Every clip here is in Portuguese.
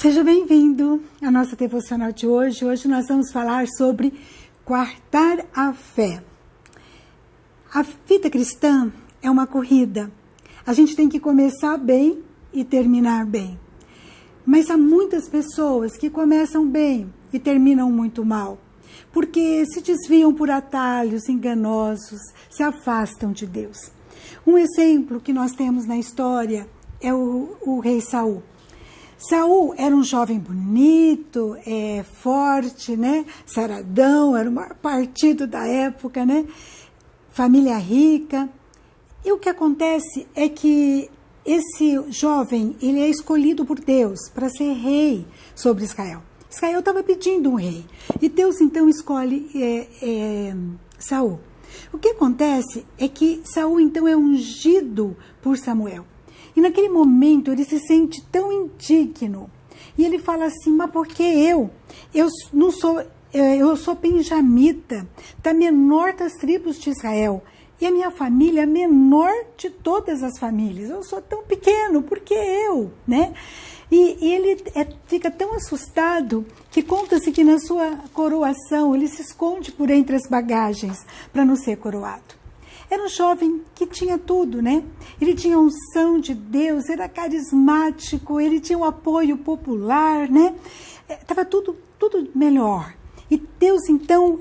Seja bem-vindo à nossa devocional de hoje. Hoje nós vamos falar sobre guardar a fé. A vida cristã é uma corrida. A gente tem que começar bem e terminar bem. Mas há muitas pessoas que começam bem e terminam muito mal, porque se desviam por atalhos enganosos, se afastam de Deus. Um exemplo que nós temos na história é o rei Saul. Saul era um jovem bonito, forte, né? Saradão, era o maior partido da época, né? Família rica. E o que acontece é que esse jovem, ele é escolhido por Deus para ser rei sobre Israel. Israel estava pedindo um rei. E Deus então escolhe Saul. O que acontece é que Saul então é ungido por Samuel. E naquele momento ele se sente tão indigno. E ele fala assim, mas por que eu? Eu sou benjamita, da menor das tribos de Israel. E a minha família é a menor de todas as famílias. Eu sou tão pequeno, por que eu? Né? E ele fica tão assustado que conta-se que na sua coroação ele se esconde por entre as bagagens para não ser coroado. Era um jovem que tinha tudo, né? Ele tinha a unção de Deus, era carismático, ele tinha o apoio popular, né? Estava tudo melhor. E Deus, então,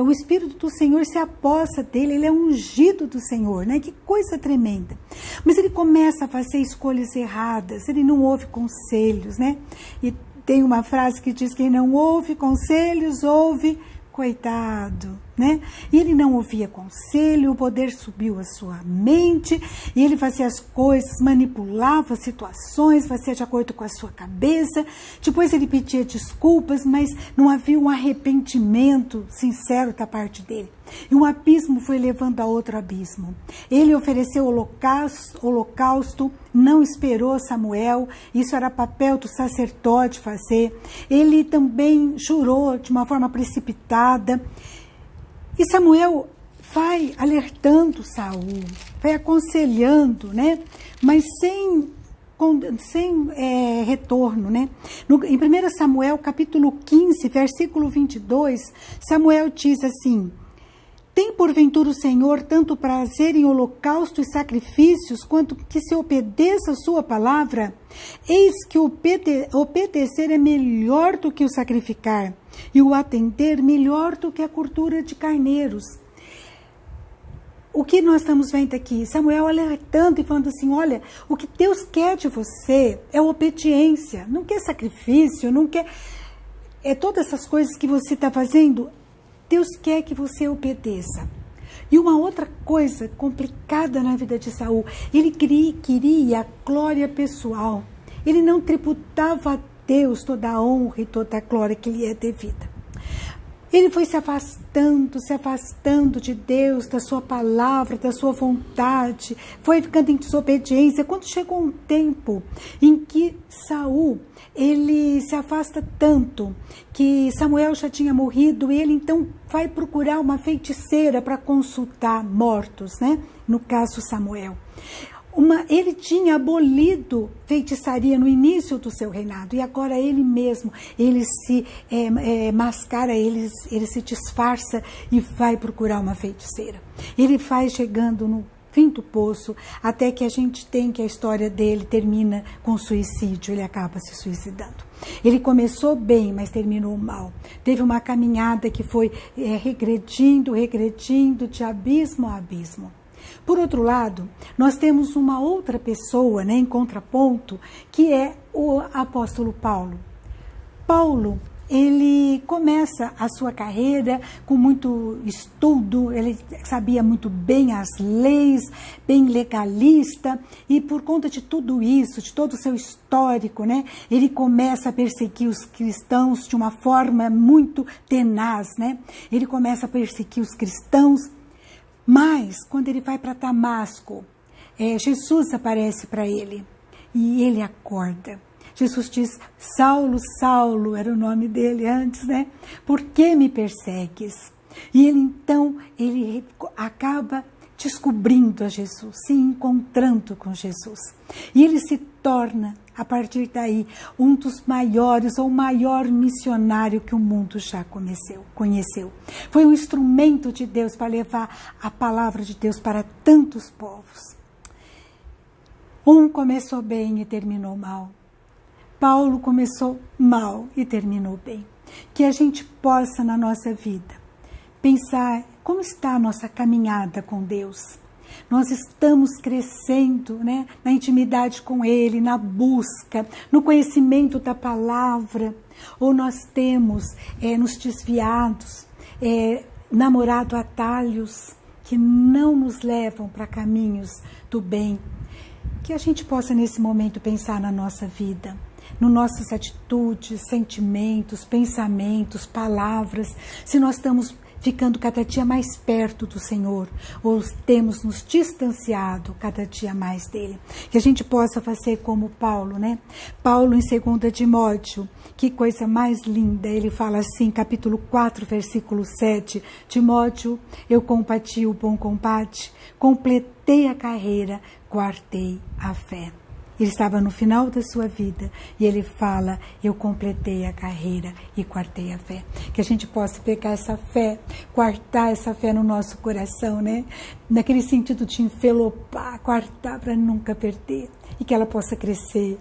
o Espírito do Senhor se apossa dele, ele é ungido do Senhor, né? Que coisa tremenda. Mas ele começa a fazer escolhas erradas, ele não ouve conselhos, né? E tem uma frase que diz, quem não ouve conselhos, ouve coitado, né? E ele não ouvia conselho, o poder subiu à sua mente, e ele fazia as coisas, manipulava situações, fazia de acordo com a sua cabeça. Depois ele pedia desculpas, mas não havia um arrependimento sincero da parte dele. E um abismo foi levando a outro abismo. Ele ofereceu holocausto, não esperou Samuel, isso era papel do sacerdote fazer. Ele também jurou de uma forma precipitada. E Samuel vai alertando Saul, vai aconselhando, né? Mas sem retorno, né? Em 1 Samuel, capítulo 15, versículo 22, Samuel diz assim, tem porventura o Senhor tanto prazer em holocausto e sacrifícios, quanto que se obedeça a sua palavra? Eis que obedecer é melhor do que o sacrificar, e o atender melhor do que a curtura de carneiros. O que nós estamos vendo aqui? Samuel alertando e falando assim, olha, o que Deus quer de você é obediência, não quer sacrifício, não quer... todas essas coisas que você está fazendo... Deus quer que você obedeça. E uma outra coisa complicada na vida de Saul, ele queria a glória pessoal. Ele não tributava a Deus toda a honra e toda a glória que lhe é devida. Ele foi se afastando de Deus, da sua palavra, da sua vontade, foi ficando em desobediência. Quando chegou um tempo em que Saul, ele se afasta tanto, que Samuel já tinha morrido, e ele então vai procurar uma feiticeira para consultar mortos, né? No caso Samuel. Ele tinha abolido feitiçaria no início do seu reinado, e agora ele mesmo, ele se mascara, ele se disfarça e vai procurar uma feiticeira. Ele vai chegando no fim do poço, até que a gente tem que a história dele termina com suicídio, ele acaba se suicidando. Ele começou bem, mas terminou mal. Teve uma caminhada que foi regredindo de abismo a abismo. Por outro lado, nós temos uma outra pessoa, né, em contraponto, que é o apóstolo Paulo. Paulo, ele começa a sua carreira com muito estudo, ele sabia muito bem as leis, bem legalista, e por conta de tudo isso, de todo o seu histórico, né, ele começa a perseguir os cristãos de uma forma muito tenaz, né? Ele começa a perseguir os cristãos. Mas, quando ele vai para Damasco, Jesus aparece para ele e ele acorda. Jesus diz, Saulo, Saulo, era o nome dele antes, né? Por que me persegues? E ele, então, ele acaba descobrindo a Jesus, se encontrando com Jesus. E ele se torna, a partir daí, um dos maiores ou maior missionário que o mundo já conheceu. Foi um instrumento de Deus para levar a palavra de Deus para tantos povos. Um começou bem e terminou mal. Paulo começou mal e terminou bem. Que a gente possa, na nossa vida, pensar como está a nossa caminhada com Deus. Nós estamos crescendo, né, na intimidade com Ele, na busca, no conhecimento da palavra, ou nós temos nos desviados, namorado atalhos que não nos levam para caminhos do bem. Que a gente possa nesse momento pensar na nossa vida, nas nossas atitudes, sentimentos, pensamentos, palavras, se nós estamos ficando cada dia mais perto do Senhor, ou temos nos distanciado cada dia mais dele. Que a gente possa fazer como Paulo, né? Paulo em 2 Timóteo, que coisa mais linda, ele fala assim, capítulo 4, versículo 7, Timóteo, eu combati o bom combate, completei a carreira, guardei a fé. Ele estava no final da sua vida e ele fala, eu completei a carreira e guardei a fé. Que a gente possa pegar essa fé, guardar essa fé no nosso coração, né? Naquele sentido de envelopar, guardar para nunca perder. E que ela possa crescer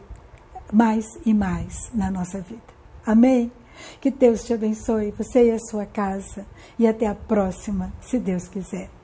mais e mais na nossa vida. Amém? Que Deus te abençoe, você e a sua casa. E até a próxima, se Deus quiser.